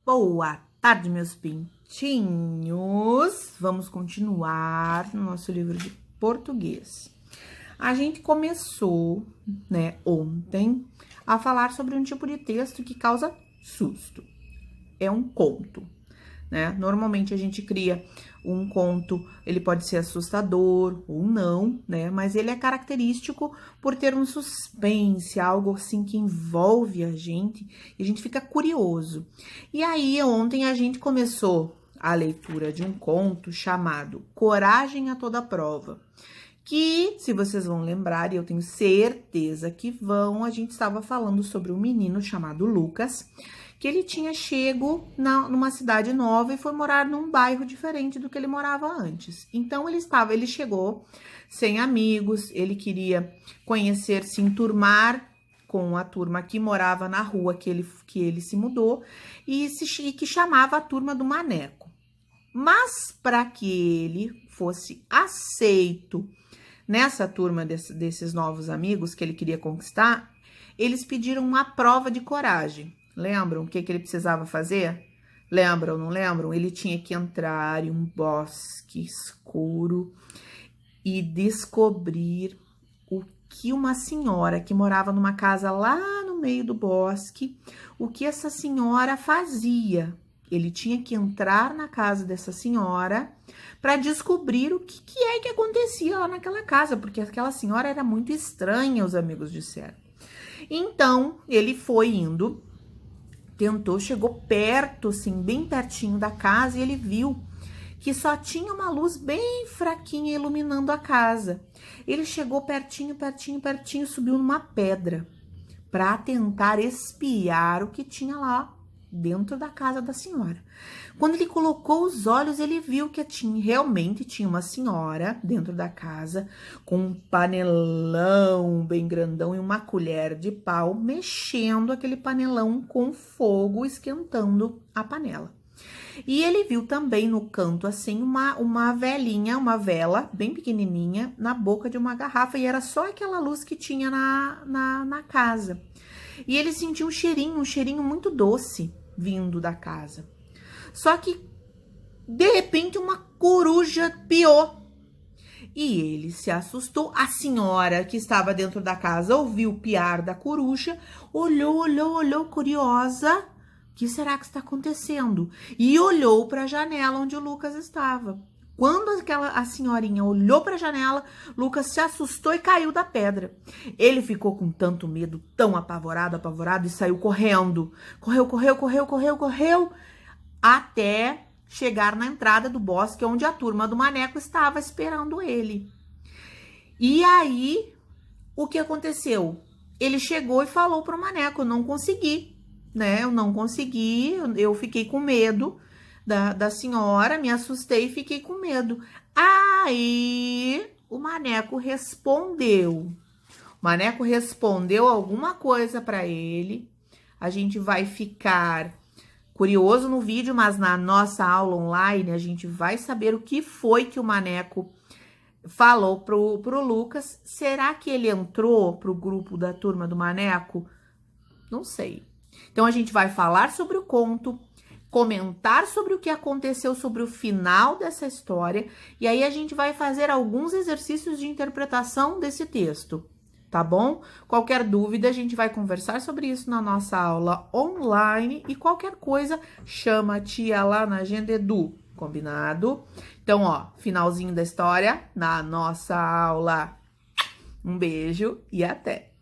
Boa tarde, meus pintinhos! Vamos continuar no nosso livro de português. A gente começou, ontem, a falar sobre um tipo de texto que causa susto. É um conto, né? Normalmente a gente cria um conto, ele pode ser assustador ou não, né? Mas ele é característico por ter um suspense, algo assim que envolve a gente e a gente fica curioso. E aí, ontem a gente começou a leitura de um conto chamado Coragem a Toda Prova. Que, se vocês vão lembrar, e eu tenho certeza que vão, a gente estava falando sobre um menino chamado Lucas, que ele tinha chego numa cidade nova e foi morar num bairro diferente do que ele morava antes. Então, ele chegou sem amigos, ele queria conhecer, se enturmar com a turma que morava na rua que ele se mudou e que chamava a turma do Maneco. Mas, para que ele fosse aceito nessa turma desses novos amigos que ele queria conquistar, eles pediram uma prova de coragem. Lembram o que ele precisava fazer? Lembram, não lembram? Ele tinha que entrar em um bosque escuro e descobrir o que uma senhora que morava numa casa lá no meio do bosque, o que essa senhora fazia. Ele tinha que entrar na casa dessa senhora para descobrir o que é que acontecia lá naquela casa, porque aquela senhora era muito estranha, os amigos disseram. Então, ele foi indo, chegou perto, assim, bem pertinho da casa, e ele viu que só tinha uma luz bem fraquinha iluminando a casa. Ele chegou pertinho, subiu numa pedra para tentar espiar o que tinha lá dentro da casa da senhora. Quando ele colocou os olhos, ele viu que realmente tinha uma senhora dentro da casa com um panelão bem grandão e uma colher de pau mexendo aquele panelão com fogo, esquentando a panela. E ele viu também no canto, assim, uma vela bem pequenininha na boca de uma garrafa, e era só aquela luz que tinha na casa. E ele sentiu um cheirinho muito doce vindo da casa. Só que, de repente, uma coruja piou. E ele se assustou. A senhora que estava dentro da casa ouviu o piar da coruja, olhou, curiosa. O que será que está acontecendo? E olhou para a janela onde o Lucas estava. Quando a senhorinha olhou para a janela, Lucas se assustou e caiu da pedra. Ele ficou com tanto medo, tão apavorado, e saiu correndo. Correu, até chegar na entrada do bosque, onde a turma do Maneco estava esperando ele. E aí, o que aconteceu? Ele chegou e falou para o Maneco: eu não consegui, eu fiquei com medo da senhora, me assustei e fiquei com medo. Aí o Maneco respondeu. Alguma coisa para ele. A gente vai ficar curioso no vídeo, mas na nossa aula online a gente vai saber o que foi que o Maneco falou pro Lucas. Será que ele entrou pro grupo da turma do Maneco? Não sei. Então a gente vai falar sobre o conto, comentar sobre o que aconteceu, sobre o final dessa história, e aí a gente vai fazer alguns exercícios de interpretação desse texto, tá bom? Qualquer dúvida, a gente vai conversar sobre isso na nossa aula online, e qualquer coisa, chama a tia lá na Agenda Edu, combinado? Então, finalzinho da história na nossa aula. Um beijo e até!